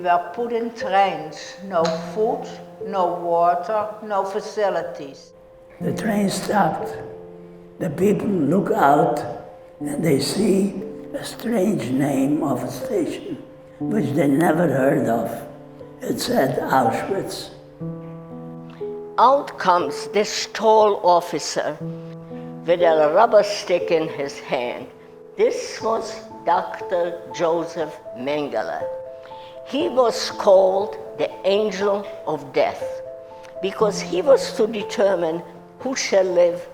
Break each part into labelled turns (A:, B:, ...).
A: We were put in trains, no food, no water, no facilities.
B: The train stopped. The people look out and they see a strange name of a station, which they never heard of. It said Auschwitz.
C: Out comes this tall officer with a rubber stick in his hand. This was Dr. Joseph Mengele. He was called the Angel of Death because he was to determine who shall live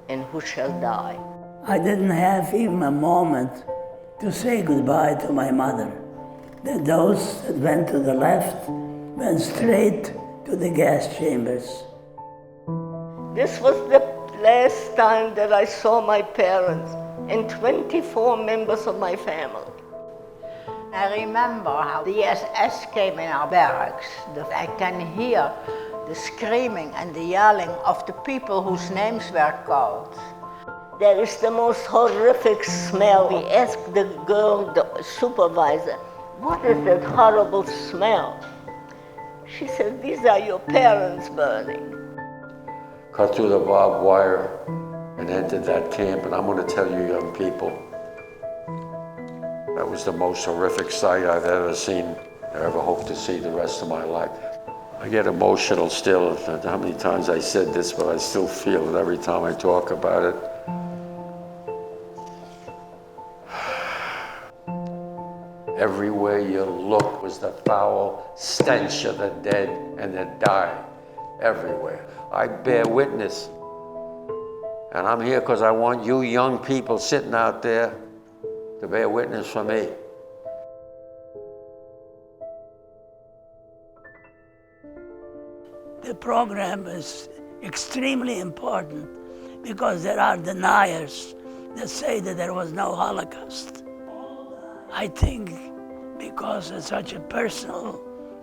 C: and who shall die.
B: I didn't have even a moment to say goodbye to my mother. Those that went to the left went straight to the gas chambers.
C: This was the last time that I saw my parents and 24 members of my family.
A: I remember how the SS came in our barracks. I can hear the screaming and the yelling of the people whose names were called.
C: There is the most horrific smell. We asked the girl, the supervisor, what is that horrible smell? She said, these are your parents burning.
D: Cut through the barbed wire and entered that camp, and I'm going to tell you young people, that was the most horrific sight I've ever seen, or ever hope to see the rest of my life. I get emotional still. How many times I said this, but I still feel it every time I talk about it. Everywhere you look was the foul stench of the dead and the dying. Everywhere. I bear witness. And I'm here because I want you young people sitting out there to bear witness for me.
B: The program is extremely important because there are deniers that say that there was no Holocaust. I think because it's such a personal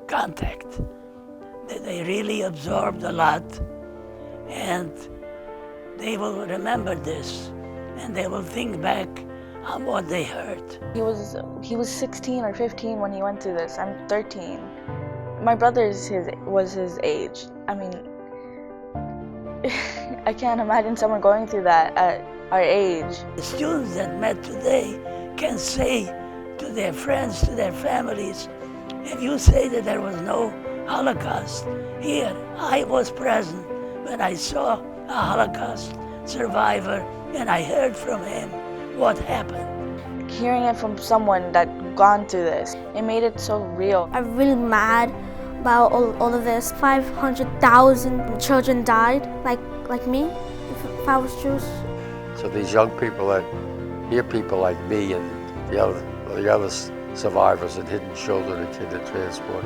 B: contact that they really absorbed a lot, and they will remember this and they will think back on what they heard.
E: He was 16 or 15 when he went through this. I'm 13. My brother was his age. I mean, I can't imagine someone going through that at our age.
B: The students that met today can say to their friends, to their families, if you say that there was no Holocaust, here I was present when I saw a Holocaust survivor and I heard from him what happened.
E: Hearing it from someone that gone through this, it made it so real.
F: I'm really mad about all of this. 500,000 children died, like me, if I was Jewish.
D: So these young people that hear people like me and the other survivors and hidden children and kinder transport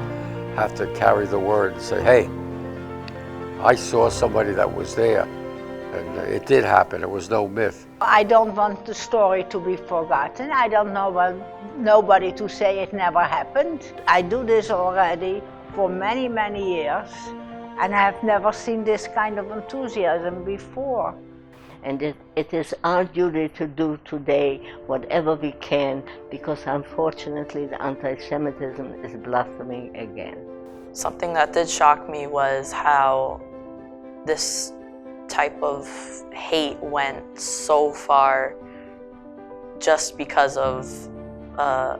D: have to carry the word and say, hey, I saw somebody that was there, and it did happen. It was no myth.
A: I don't want the story to be forgotten. I don't want nobody to say it never happened. I do this already for many, many years, and I have never seen this kind of enthusiasm before.
C: And it is our duty to do today whatever we can, because unfortunately the anti-Semitism is blossoming again.
G: Something that did shock me was how this type of hate went so far just because of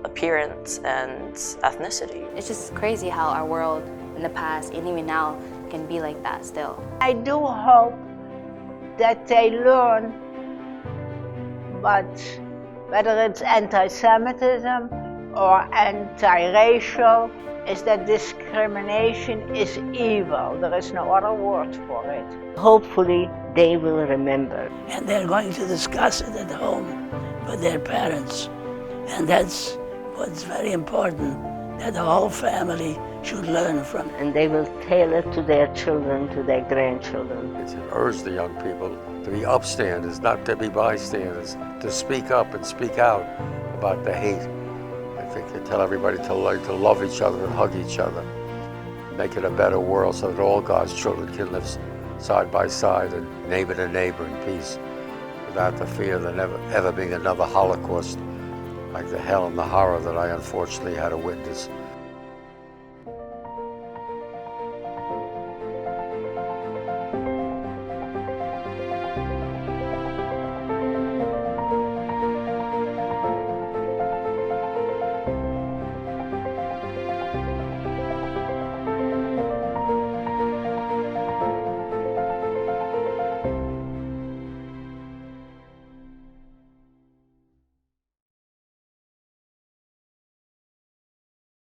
G: appearance and ethnicity.
H: It's just crazy how our world in the past and even now can be like that still.
A: I do hope that they learn, but whether it's anti-Semitism or anti-racial, is that discrimination is evil. There is no other word for it.
C: Hopefully they will remember.
B: And they're going to discuss it at home with their parents. And that's what's very important, that the whole family should learn from.
C: And they will tell it to their children, to their grandchildren.
D: It's to urge the young people to be upstanders, not to be bystanders, to speak up and speak out about the hate. I think they tell everybody to learn to love each other and hug each other, make it a better world so that all God's children can live side by side and neighbor to neighbor in peace, without the fear of there ever being another Holocaust like the hell and the horror that I unfortunately had to witness